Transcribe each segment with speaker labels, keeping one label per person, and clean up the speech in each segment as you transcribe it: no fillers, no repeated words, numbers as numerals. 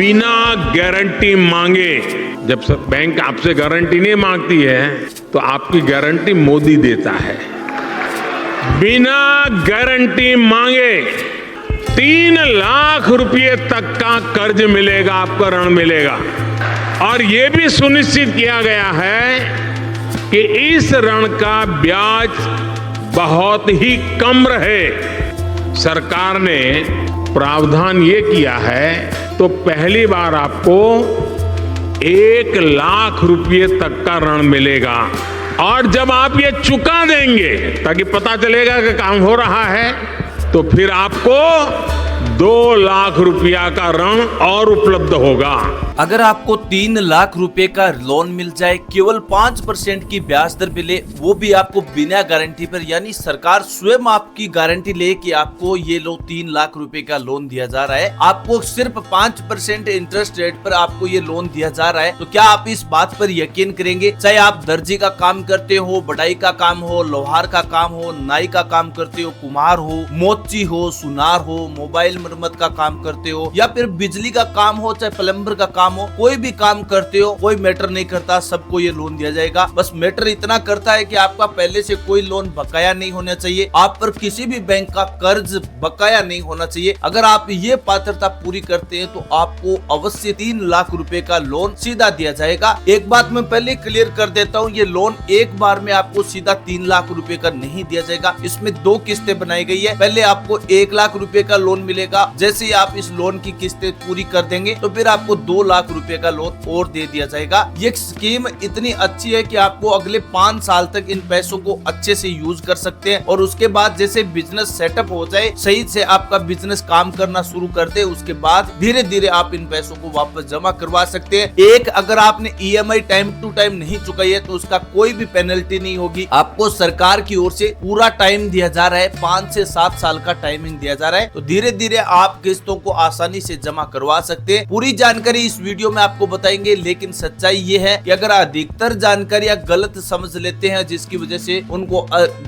Speaker 1: बिना गारंटी मांगे, जब बैंक आपसे गारंटी नहीं मांगती है तो आपकी गारंटी मोदी देता है। बिना गारंटी मांगे 3 लाख रुपए तक का कर्ज मिलेगा, आपको ऋण मिलेगा। और ये भी सुनिश्चित किया गया है कि इस ऋण का ब्याज बहुत ही कम रहे। सरकार ने प्रावधान ये किया है तो पहली बार आपको 1 लाख रुपए तक का ऋण मिलेगा। और जब आप ये चुका देंगे ताकि पता चलेगा कि काम हो रहा है, तो फिर आपको 2 लाख रुपया का ऋण और उपलब्ध होगा।
Speaker 2: अगर आपको 3 लाख रुपए का लोन मिल जाए, केवल 5% की ब्याज दर मिले, वो भी आपको बिना गारंटी पर, यानी सरकार स्वयं आपकी गारंटी ले कि आपको ये लो 3 लाख रुपए का लोन दिया जा रहा है, आपको सिर्फ 5% इंटरेस्ट रेट पर आपको ये लोन दिया जा रहा है, तो क्या आप इस बात पर यकीन करेंगे? चाहे आप दर्जी का काम करते हो, बढ़ाई का काम हो, लोहार का काम हो, नाई का काम करते हो, कुम्हार हो, मोची हो, सुनार हो, मोबाइल मरम्मत का काम करते हो, या फिर बिजली का काम हो, चाहे प्लम्बर का काम हो, कोई भी काम करते हो, कोई मैटर नहीं करता, सबको ये लोन दिया जाएगा। बस मैटर इतना करता है कि आपका पहले से कोई लोन बकाया नहीं होना चाहिए, आप पर किसी भी बैंक का कर्ज बकाया नहीं होना चाहिए। अगर आप ये पात्रता पूरी करते हैं तो आपको अवश्य 3 लाख रुपए का लोन सीधा दिया जाएगा। एक बात मैं पहले क्लियर कर देता हूँ, ये लोन एक बार में आपको सीधा 3 लाख रुपए का नहीं दिया जाएगा, इसमें 2 किस्तें बनाई गई है। पहले आपको 1 लाख रुपए का लोन मिलेगा, जैसे ही आप इस लोन की किस्तें पूरी कर देंगे तो फिर आपको 2 लाख रुपए का लोन और दे दिया जाएगा। ये स्कीम इतनी अच्छी है कि आपको अगले 5 साल तक इन पैसों को अच्छे से यूज कर सकते हैं, और उसके बाद जैसे बिजनेस सेटअप हो जाए, सही से आपका बिजनेस काम करना शुरू कर दे, उसके बाद धीरे धीरे आप इन पैसों को वापस जमा करवा सकते हैं। अगर आपने EMI टाइम टू टाइम नहीं चुकाई है तो उसका कोई भी पेनल्टी नहीं होगी। आपको सरकार की ओर से पूरा टाइम दिया जा रहा है, 5 से 7 साल का टाइमिंग दिया जा रहा है, तो धीरे धीरे आप किस्तों को आसानी से जमा करवा सकते हैं। पूरी जानकारी इस वीडियो में आपको बताएंगे, लेकिन सच्चाई ये है कि अगर अधिकतर जानकारियां गलत समझ लेते हैं, जिसकी वजह से उनको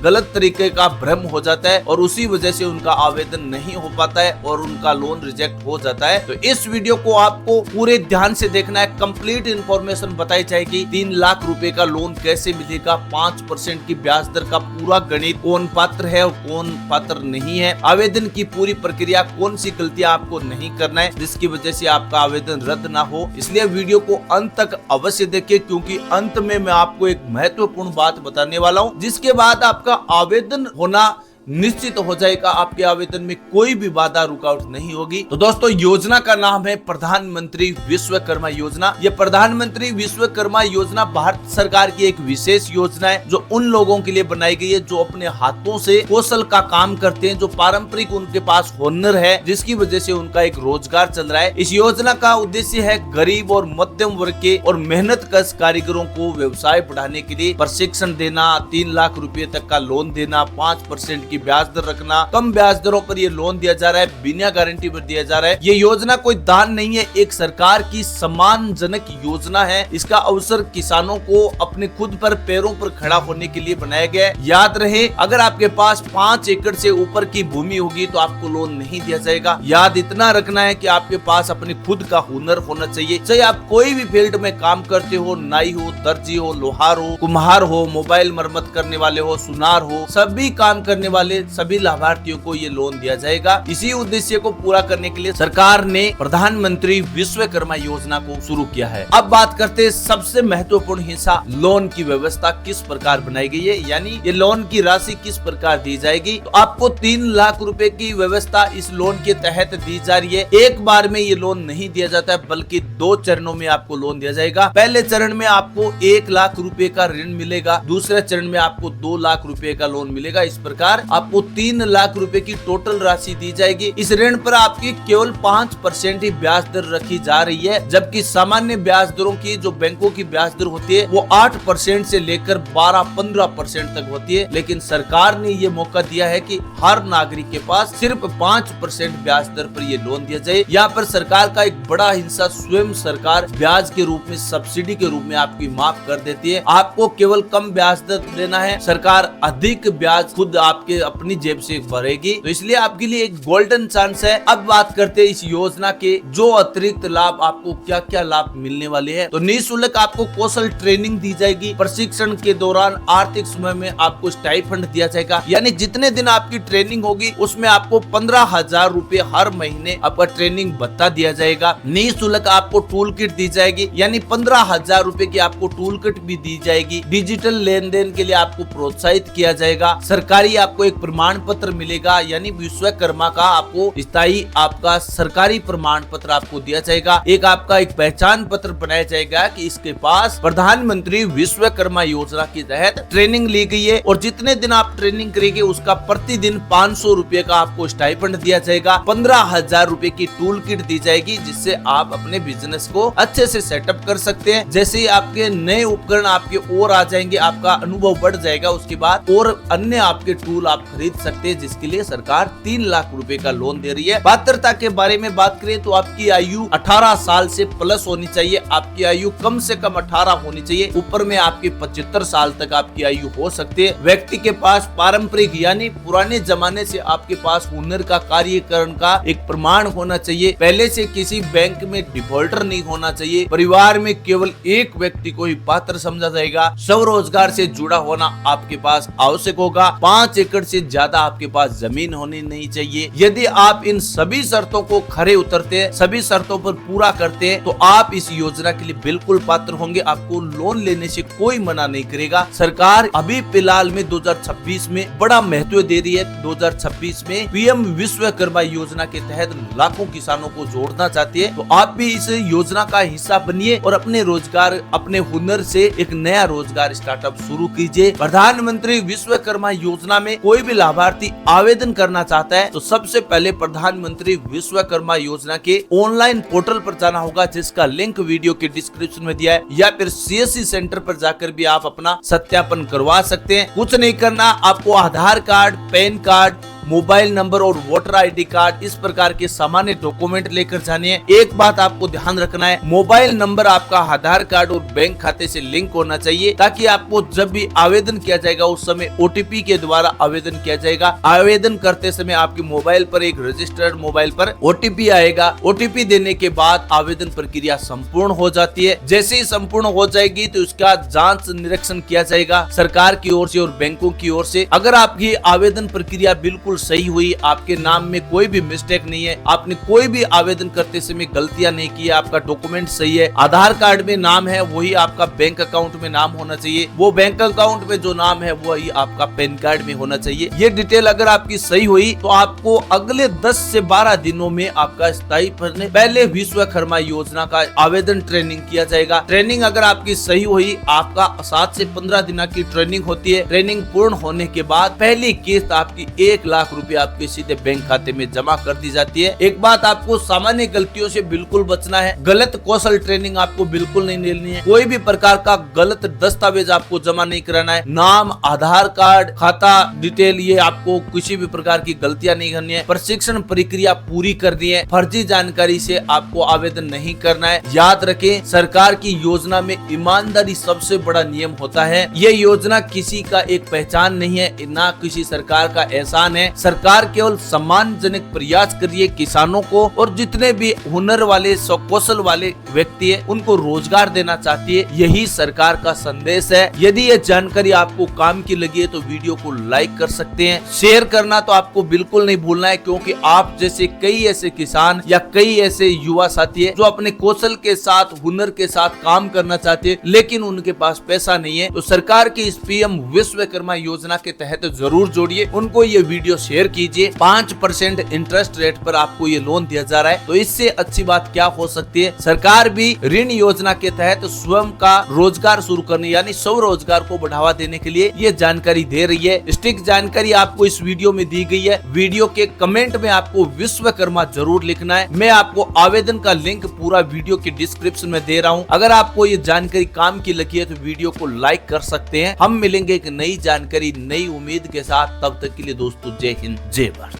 Speaker 2: गलत तरीके का भ्रम हो जाता है और उसी वजह से उनका आवेदन नहीं हो पाता है और उनका लोन रिजेक्ट हो जाता है। तो इस वीडियो को आपको पूरे ध्यान से देखना है, कंप्लीट इंफॉर्मेशन बताई जाएगी। 3 लाख रुपए का लोन कैसे मिलेगा, 5% की ब्याज दर का पूरा गणित, कौन पात्र है और कौन पात्र नहीं है, आवेदन की पूरी प्रक्रिया, कौन सी गलतियां आपको नहीं करना है जिसकी वजह से आपका आवेदन रद्द ना हो। इसलिए वीडियो को अंत तक अवश्य देखें, क्योंकि अंत में मैं आपको एक महत्वपूर्ण बात बताने वाला हूं, जिसके बाद आपका आवेदन होना निश्चित हो जाएगा। आपके आवेदन में कोई भी बाधा रुकावट नहीं होगी। तो दोस्तों, योजना का नाम है प्रधानमंत्री विश्वकर्मा योजना। ये प्रधानमंत्री विश्वकर्मा योजना भारत सरकार की एक विशेष योजना है, जो उन लोगों के लिए बनाई गई है जो अपने हाथों से कौशल का काम करते हैं, जो पारंपरिक उनके पास हुनर है, जिसकी वजह से उनका एक रोजगार चल रहा है। इस योजना का उद्देश्य है गरीब और मध्यम वर्ग के और मेहनत कश कारीगरों को व्यवसाय बढ़ाने के लिए प्रशिक्षण देना, 3 लाख रुपए तक का लोन देना, 5% की ब्याज दर रखना, कम ब्याज दरों पर ये लोन दिया जा रहा है, बिना गारंटी पर दिया जा रहा है। ये योजना कोई दान नहीं है, एक सरकार की सम्मानजनक योजना है। इसका अवसर किसानों को अपने खुद पर पैरों पर खड़ा होने के लिए बनाया गया है। याद रहे, अगर आपके पास 5 एकड़ से ऊपर की भूमि होगी तो आपको लोन नहीं दिया जाएगा। याद इतना रखना है कि आपके पास अपने खुद का हुनर होना चाहिए। चाहे आप कोई भी फील्ड में काम करते हो, नाई हो, दर्जी हो, लोहार हो, कुम्हार हो, मोबाइल मरम्मत करने वाले हो, सुनार हो, सभी काम करने वाले सभी लाभार्थियों को ये लोन दिया जाएगा। इसी उद्देश्य को पूरा करने के लिए सरकार ने प्रधानमंत्री विश्वकर्मा योजना को शुरू किया है। अब बात करते हैं सबसे महत्वपूर्ण हिस्सा, लोन की व्यवस्था किस प्रकार बनाई गई है, यानी ये लोन की राशि किस प्रकार दी जाएगी। तो आपको 3 लाख रुपए की व्यवस्था इस लोन के तहत दी जा रही है। एक बार में ये लोन नहीं दिया जाता है, बल्कि 2 चरणों में आपको लोन दिया जाएगा। पहले चरण में आपको 1 लाख रुपए का ऋण मिलेगा, दूसरे चरण में आपको 2 लाख रुपए का लोन मिलेगा। इस प्रकार आपको 3 लाख रुपए की टोटल राशि दी जाएगी। इस ऋण पर आपकी केवल 5% ही ब्याज दर रखी जा रही है, जबकि सामान्य ब्याज दरों की जो बैंकों की ब्याज दर होती है वो 8% से लेकर 12-15% तक होती है। लेकिन सरकार ने ये मौका दिया है कि हर नागरिक के पास सिर्फ 5% ब्याज दर पर ये लोन दिया जाए। यहाँ पर सरकार का एक बड़ा हिस्सा स्वयं सरकार ब्याज के रूप में, सब्सिडी के रूप में आपकी माफ कर देती है। आपको केवल कम ब्याज दर देना है, सरकार अधिक ब्याज खुद आपके अपनी जेब से भरेगी। तो इसलिए आपके लिए एक गोल्डन चांस है। अब बात करते हैं इस योजना के जो अतिरिक्त लाभ, आपको क्या क्या लाभ मिलने वाले हैं। तो निःशुल्क आपको कौशल ट्रेनिंग दी जाएगी। प्रशिक्षण के दौरान आर्थिक समय में आपको स्टाइफंड दिया जाएगा, यानी जितने दिन आपकी ट्रेनिंग होगी उसमें आपको 15,000 रुपए हर महीने आपका ट्रेनिंग भत्ता दिया जाएगा। निःशुल्क आपको टूल किट दी जाएगी, यानी 15,000 रुपए की आपको टूल किट भी दी जाएगी। डिजिटल लेन देन के लिए आपको प्रोत्साहित किया जाएगा। सरकारी आपको एक प्रमाण पत्र मिलेगा, यानी विश्वकर्मा का आपको स्थायी आपका सरकारी प्रमाण पत्र आपको दिया जाएगा। एक आपका एक पहचान पत्र बनाया जाएगा कि इसके पास प्रधानमंत्री विश्वकर्मा योजना के तहत ट्रेनिंग ली गई है, और जितने दिन आप ट्रेनिंग करेंगे उसका प्रतिदिन 500 रुपए का आपको स्टाइपेंड दिया जाएगा। 15,000 रुपए की टूल किट दी जाएगी, जिससे आप अपने बिजनेस को अच्छे से सेटअप कर सकते हैं। जैसे ही आपके नए उपकरण आपके और आ जाएंगे, आपका अनुभव बढ़ जाएगा, उसके बाद और अन्य आपके टूल आप खरीद सकते हैं, जिसके लिए सरकार 3 लाख रुपए का लोन दे रही है। पात्रता के बारे में बात करें तो आपकी आयु 18 साल से प्लस होनी चाहिए। आपकी आयु कम से कम 18 होनी चाहिए। ऊपर में आपके 75 साल तक आपकी आयु हो सकती है। व्यक्ति के पास पारंपरिक यानी पुराने जमाने से आपके पास हुनर का कार्यकरण का एक प्रमाण होना चाहिए। पहले से किसी बैंक में डिफॉल्टर नहीं होना चाहिए। परिवार में केवल एक व्यक्ति को ही पात्र समझा जाएगा। स्वरोजगार से जुड़ा होना आपके पास आवश्यक होगा। 5 एकड़ से ज्यादा आपके पास जमीन होनी नहीं चाहिए। यदि आप इन सभी शर्तों को खरे उतरते हैं, सभी शर्तों पर पूरा करते हैं, तो आप इस योजना के लिए बिल्कुल पात्र होंगे। आपको लोन लेने से कोई मना नहीं करेगा। सरकार अभी फिलहाल में 2026 में बड़ा महत्व दे रही है। 2026 में पीएम विश्वकर्मा योजना के तहत लाखों किसानों को जोड़ना चाहती है। तो आप भी इस योजना का हिस्सा बनिए और अपने रोजगार, अपने हुनर से एक नया रोजगार स्टार्टअप शुरू कीजिए। प्रधानमंत्री विश्वकर्मा योजना में कोई भी लाभार्थी आवेदन करना चाहता है तो सबसे पहले प्रधानमंत्री विश्वकर्मा योजना के ऑनलाइन पोर्टल पर जाना होगा, जिसका लिंक वीडियो के डिस्क्रिप्शन में दिया है, या फिर सीएससी सेंटर पर जाकर भी आप अपना सत्यापन करवा सकते हैं। कुछ नहीं करना, आपको Aadhaar card, PAN card, mobile number और वोटर आईडी कार्ड, इस प्रकार के सामान्य डॉक्यूमेंट लेकर जाने हैं। एक बात आपको ध्यान रखना है, मोबाइल नंबर आपका आधार कार्ड और बैंक खाते से लिंक होना चाहिए, ताकि आपको जब भी आवेदन किया जाएगा उस समय ओटीपी के द्वारा आवेदन किया जाएगा। आवेदन करते समय आपके मोबाइल पर एक रजिस्टर्ड मोबाइल पर ओटीपी आएगा। ओटीपी देने के बाद आवेदन प्रक्रिया संपूर्ण हो जाती है। जैसे ही संपूर्ण हो जाएगी तो उसका जांच निरीक्षण किया जाएगा सरकार की ओर से और बैंकों की ओर से। अगर आपकी आवेदन प्रक्रिया बिल्कुल सही हुई, आपके नाम में कोई भी मिस्टेक नहीं है, आपने कोई भी आवेदन करते समय गलतियां नहीं की है, आपका डॉक्यूमेंट सही है, आधार कार्ड में नाम है वही आपका बैंक अकाउंट में नाम होना चाहिए, वो बैंक अकाउंट में जो नाम है वही आपका पैन कार्ड में होना चाहिए। ये डिटेल अगर आपकी सही हुई तो आपको अगले 10 से 12 दिनों में आपका स्थायी पहले विश्वकर्मा योजना का आवेदन ट्रेनिंग किया जाएगा। ट्रेनिंग अगर आपकी सही हुई, आपका 7 से 15 दिन की ट्रेनिंग होती है। ट्रेनिंग पूर्ण होने के बाद पहली किस्त आपकी 1 लाख रुपए आपके सीधे बैंक खाते में जमा कर दी जाती है। एक बात, आपको सामान्य गलतियों से बिल्कुल बचना है। गलत कौशल ट्रेनिंग आपको बिल्कुल नहीं लेनी है। कोई भी प्रकार का गलत दस्तावेज आपको जमा नहीं कराना है। नाम, आधार कार्ड, खाता डिटेल, ये आपको किसी भी प्रकार की गलतियां नहीं करनी है। प्रशिक्षण प्रक्रिया पूरी करनी है। फर्जी जानकारी से आपको आवेदन नहीं करना है। याद रखें, सरकार की योजना में ईमानदारी सबसे बड़ा नियम होता है। ये योजना किसी का एक पहचान नहीं है, ना किसी सरकार का एहसान है। सरकार केवल सम्मानजनक प्रयास कर रही है किसानों को और जितने भी हुनर वाले, कौशल वाले व्यक्ति है उनको रोजगार देना चाहती है। यही सरकार का संदेश है। यदि ये जानकारी आपको काम की लगी है तो वीडियो को लाइक कर सकते हैं। शेयर करना तो आपको बिल्कुल नहीं भूलना है, क्योंकि आप जैसे कई ऐसे किसान या कई ऐसे युवा साथी है जो अपने कौशल के साथ, हुनर के साथ काम करना चाहते हैं, लेकिन उनके पास पैसा नहीं है। तो सरकार की इस पीएम विश्वकर्मा योजना के तहत जरूर जोड़िए, उनको ये वीडियो शेयर कीजिए। 5% इंटरेस्ट रेट पर आपको ये लोन दिया जा रहा है, तो इससे अच्छी बात क्या हो सकती है। सरकार भी ऋण योजना के तहत स्वयं का रोजगार शुरू करने यानी स्वरोजगार को बढ़ावा देने के लिए ये जानकारी दे रही है। स्टिक जानकारी आपको इस वीडियो में दी गई है। वीडियो के कमेंट में आपको विश्वकर्मा जरूर लिखना है। मैं आपको आवेदन का लिंक पूरा वीडियो के डिस्क्रिप्शन में दे रहा हूँ। अगर आपको ये जानकारी काम की लगी है तो वीडियो को लाइक कर सकते हैं। हम मिलेंगे एक नई जानकारी, नई उम्मीद के साथ। तब तक के लिए दोस्तों, जय हिंद, जय भारत।